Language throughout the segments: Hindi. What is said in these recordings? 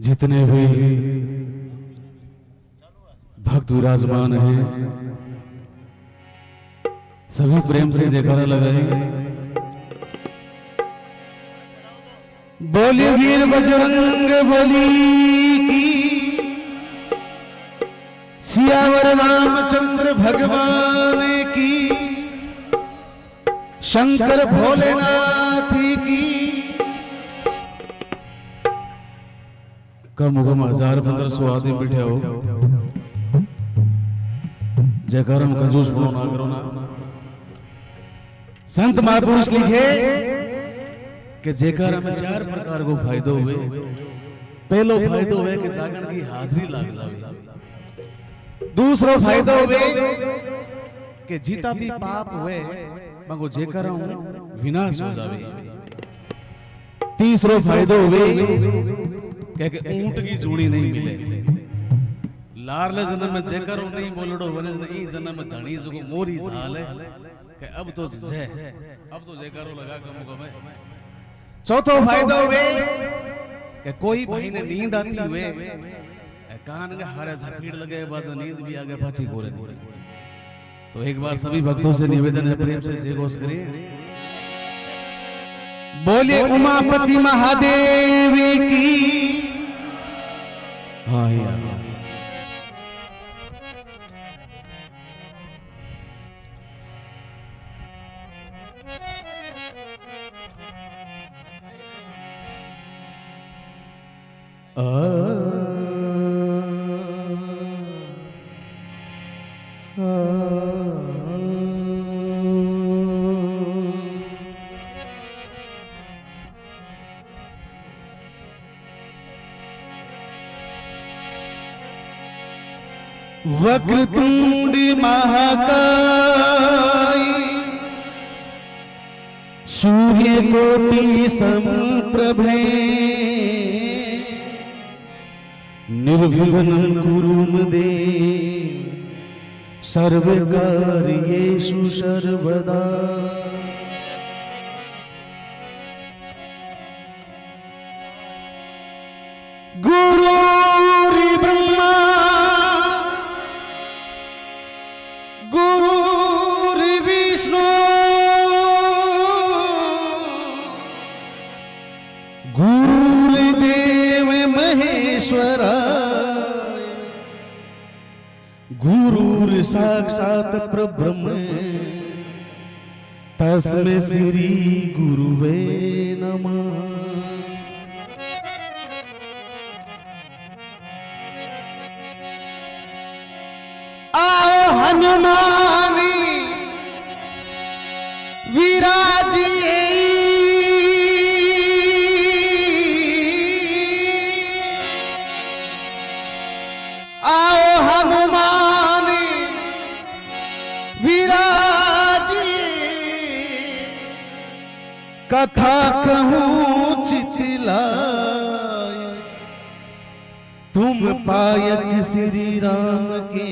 जितने भी भक्त विराजमान हैं सभी प्रेम से जयकारा लगाए। बोलिए वीर बजरंग बली की, सियावर रामचंद्र भगवान की, शंकर भोलेनाथ की। कम कम 1000-1500 आदमी बैठे हो, जयकारा में कंजूस बोलो ना करो ना। संत महापुरुष लिखे कि जयकारा में 4 प्रकार को फायदो हुए। पहलो फायदो हुए कि जागरण की हाजिरी लाग जावे। दूसरो फायदो हुए कि जीता भी पाप हुए मगो जयकारा विनाश हो जावे। तीसरो फायदो हुए कि ऊंट की जूड़ी नहीं मिले। लारले जन्म में जयकारो नहीं बोलड़ो बने नहीं जन्म में धनी जो मोरी झाल है कि अब तो जयकारो लगा कम कम। चौथो फायदा हुए कि कोई भाई ने नींद आती हुए कान के हारे झपीड़ लगे बाद नींद भी आगे पाछी को रही। तो एक बार सभी भक्तों से निवेदन है, प्रेम से जय घोष करिए। बोलिए उमापति महादेव की। हाँ यार वक्रतुंड महाकाय, सूर्य कोटि समप्रभे, निर्विघ्नं कुरु मे देव, सर्वकार्येषु सर्वदा। गुरुर्ब्रह्मा गुरुर्विष्णु गुरुर्देव महेश्वरा, गुरुर् साक्षात् परब्रह्म, तस्मै श्री गुरुवे नमः। आओ हनुमान विराजिए, आओ हनुमान विराजिए, कथा कहूँ चितलाए, तुम पायक श्री राम के,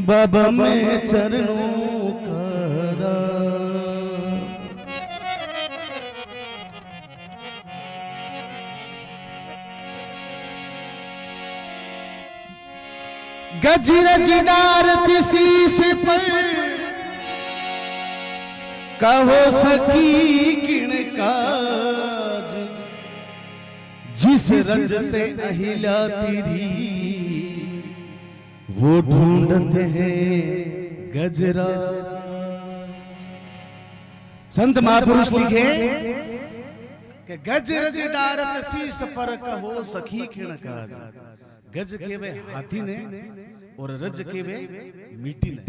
बाबा में चरणों का दान। गजरज डारत शीश पर, कहो सखी किण काज, जिस रज से अहिल्या तेरी, वो ढूंढते हैं गजराज। संत महापुरुष लिखे कि गजरज डारत शीश पर, कहो सखी किण काज। गज के वे हाथी ने और रज के वे मीटी ने।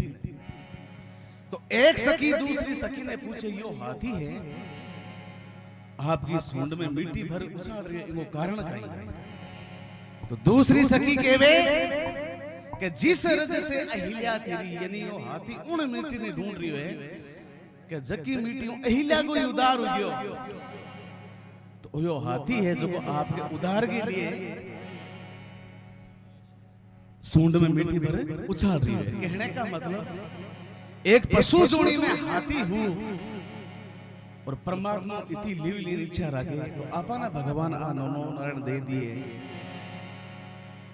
तो एक सखी दूसरी सखी ने पूछे, यो हाथी है आपकी सूंड में मिट्टी भर उछाल रही है, वो कारण का है। तो दूसरी सखी के वे कि जिस रज से अहिल्या तेरी, यानी वो हाथी उन मिट्टी ने ढूंढ रही है कि जकी मिट्टी अहिल्या को उधार हो गयो। तो यो हाथी है जो आपके उधार के लिए सूंड में मिट्टी भर उछाल रही है। कहने का मतलब एक पशु जोड़ी में हाथी हूं और परमात्मा इतनी लिव ली इच्छा रखे तो आपा ना भगवान आ नो नारायण दे दिए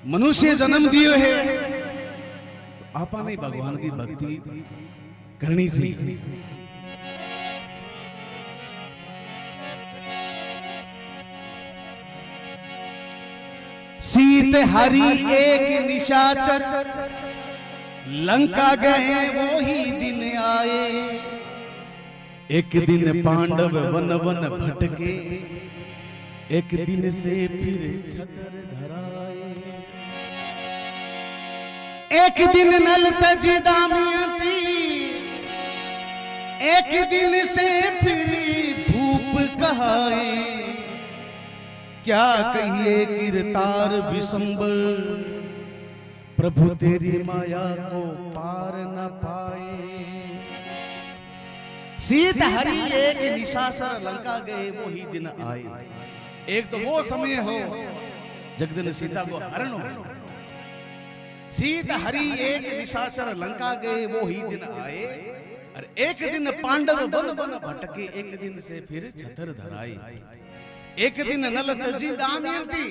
मनुष्य जन्म दियो है तो आपा ने भगवान की भक्ति करनी चाहिए। सीत हरि एक निशाचर लंका गए वो ही दिन आए। एक दिन पांडव वन वन भटके एक दिन से फिर छतर धराए। एक दिन नल तजी दामियती एक दिन से फिर भूप कहाए। क्या कहिए किरतार विशंबर प्रभु तेरी माया को पार न पाए। सीत हरि एक निशाचर लंका गए वो ही दिन आए। एक तो वो समय हो जग दिन सीता को हरण हो। सीत हरि एक निशाचर लंका गए वो ही दिन आए। और एक दिन पांडव वन वन भटके एक दिन से फिर छतर धराए। एक दिन नल तजी दामयंती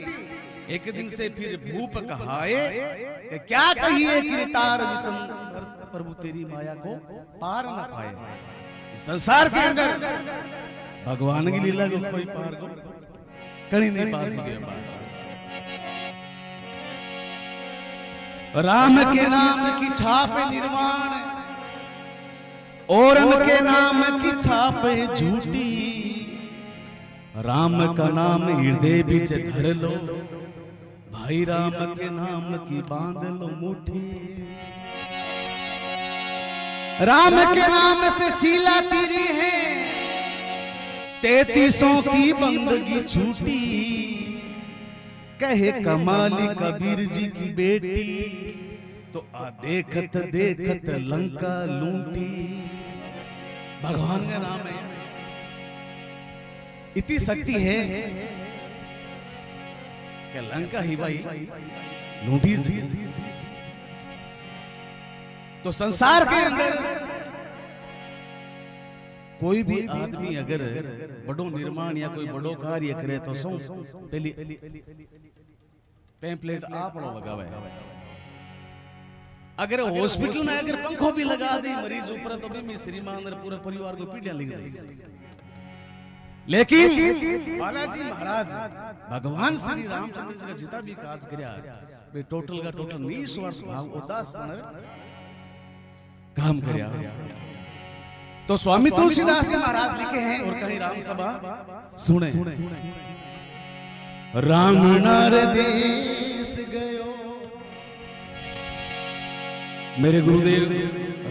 एक दिन से फिर भूप कहाए। कि क्या कहिए किरतार विशंबर प्रभु तेरी माया को पार न पाए। संसार के अंदर भगवान की लीला को कोई पार को कहीं नहीं पा सके। राम के नाम की छाप निर्वाण औरन के नाम की छाप झूठी। राम का नाम हृदय बीच धर लो भाई राम के नाम की बांध लो मुट्ठी। राम के नाम से शीला तीरी है 3300 की बंदगी छूटी। कहे कमाली कबीर जी की बेटी तो आ देखत देखत लंका लूटी। भगवान का नाम है इतनी शक्ति है कि लंका ही भाई लूटी। तो संसार के अंदर कोई भी आदमी अगर बड़ो निर्माण या कोई बड़ो कार्य करे तो सो पहली पैम्पलेट आप लगावे। अगर हॉस्पिटल में अगर पंखो भी लगा दे मरीज ऊपर तो भी श्रीमान पूरे परिवार को पीढ़ियां लिख दे। लेकिन बालाजी महाराज भगवान श्री रामचंद्र जी का जितना भी काज किया वे टोटल का टोटल निस्वार्थ भाव उदास काम किया। तो स्वामी तुलसीदास जी महाराज लिखे हैं और कहीं राम सभा सुने। राम नार देश गयो। मेरे गुरुदेव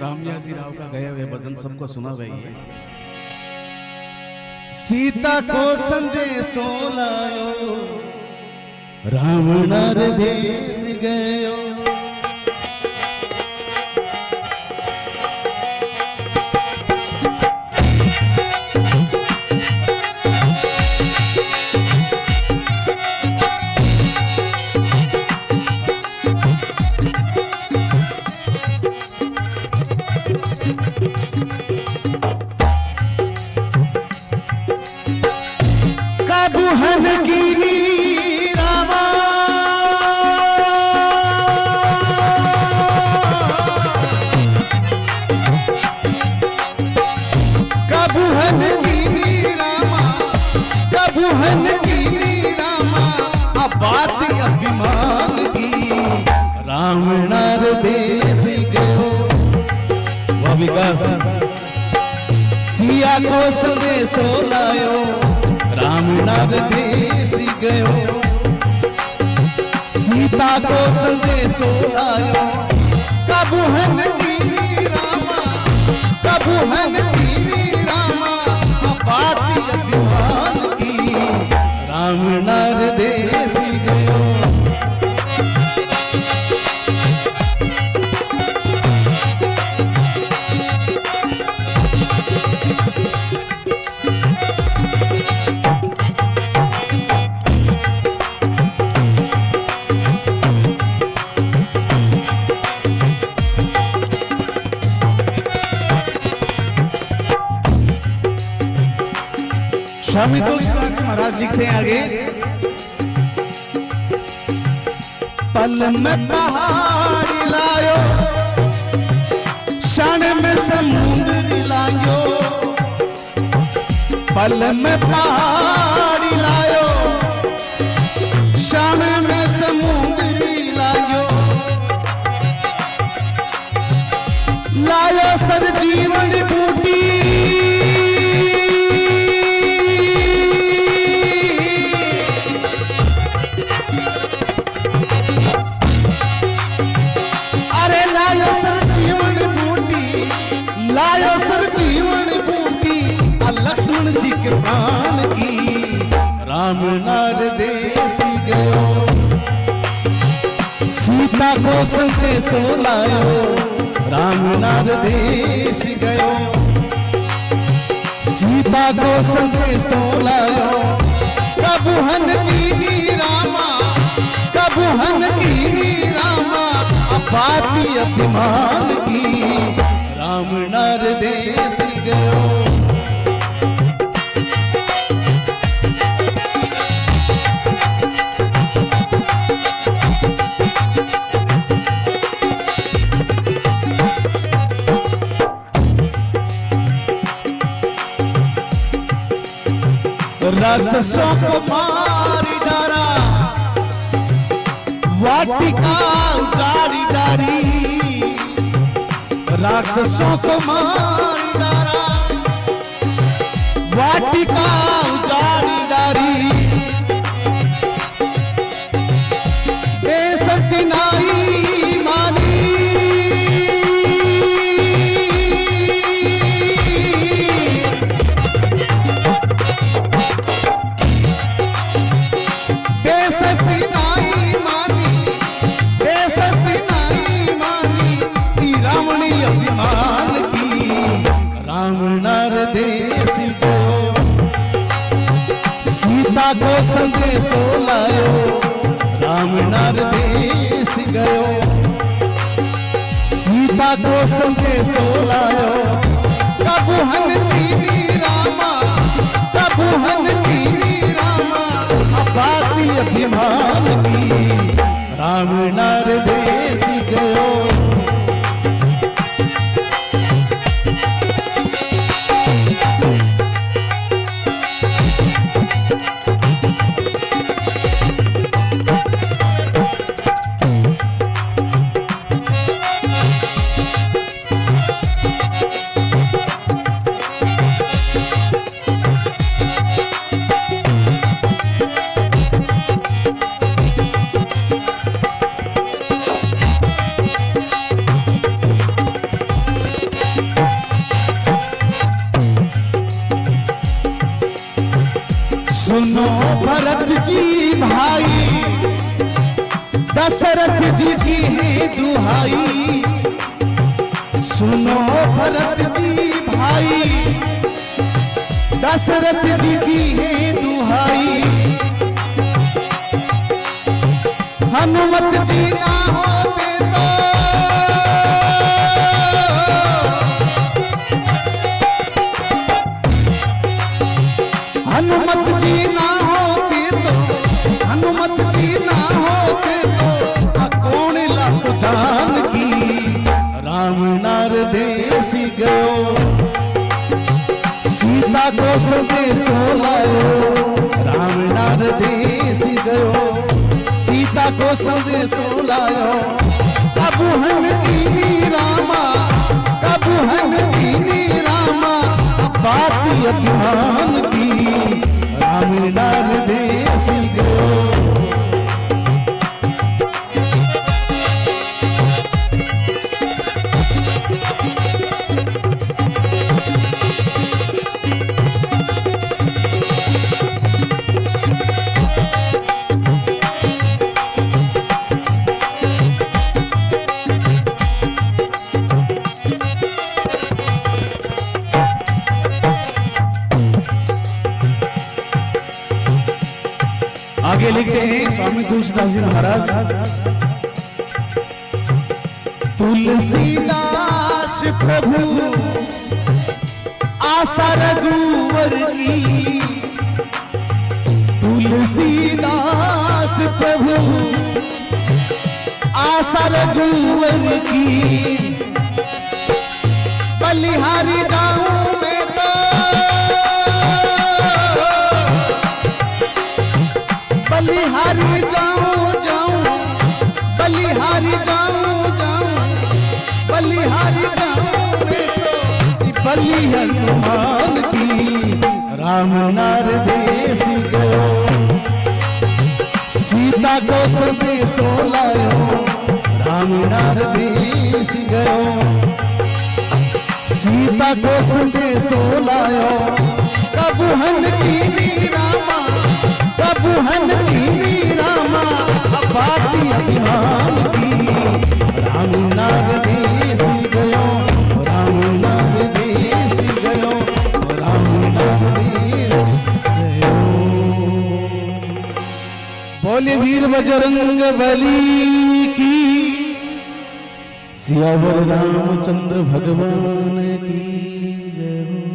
रामयास जी राव का गया हुए भजन सबको सुना गई है। सीता को संदेशो लायो राम नर देश गयो। सिया को संदेशो लायो राम नार देश गयो। सीता को संदेशो लायो कबू हन कीनी रामा कबू हन कीनी रामा। बात अभिमान की राम नार देश गयो। स्वामी तुलसीदास जी महाराज लिखते हैं आगे, पल में पहाड़ी लायो, क्षण में समुद्र लायो, पल में पहाड़ी लायो, क्षण में समुद्र लायो, लायो सर जीवन बूटी, लायो सर जीवन बूटी, लक्ष्मण जी के प्राण की, राम नार देश गयो, सीता को संदेशो लायो, राम नार देश गयो, सीता को संदेशो लायो, कबू हन कीनी रामा, कबू हन कीनी रामा, अपाती अभिमान की, राम नार देश गयो। राक्षसों को मार डारा, वाटिका उजाड़ी डारी, राक्षसों को मार डारा, वाटिका उजाड़ी डारी, बेसती नाई मानी, बेसती नाई मानी, बेसती नाई मानी, रावणी अभिमान की, राम नार देश गयो, सीता को संदेशो लायो, राम नार देश गयो, सीता को संदेशो लायो, कबू हन कीनी रामा, कबू हन कीनी रामा, अपाती अभिमान की, राम नार देश गयो। सुनो भरत जी भाई, दशरथ जी की है दुहाई, सुनो भरत जी भाई, दशरथ जी की है दुहाई, हनुमत जी ना होते तो, हनुमत जी ना होते तो, हनुमत जी ना होते तो, कौन लात जान की, राम नार देश गयो, सीता को संदेशो लायो, राम नार देश गयो, सीता को संदेशो लायो, कबू हन कीनी रामा, कबू हन कीनी रामा, बाती अभिमान की, राम नार देश गयो। आगे लिखते हैं स्वामी तुलसीदास जी महाराज, तुलसीदास प्रभु आशा रघुवर की, तुलसीदास प्रभु आशा रघुवर की, बलिहारी जाऊं मैं तो, बलिहारी जाऊं जाऊं, बलिहारी जाऊं जाऊं, बलिहारी जाऊं मैं तो, बलि हनुमान की। राम नार देश गयो, सीता को संदेशो लायो, राम नार देश गयो, सीता को संदेशो लायो, प्रभु हन की रामा, प्रभु हन की रामा, अबाती अभिमान की। राम नार देश गयो, राम नार देश गयो, राम नार देश गयो। बोले वीर बजरंग बली की, सियावर रामचंद्र भगवान की जय हो।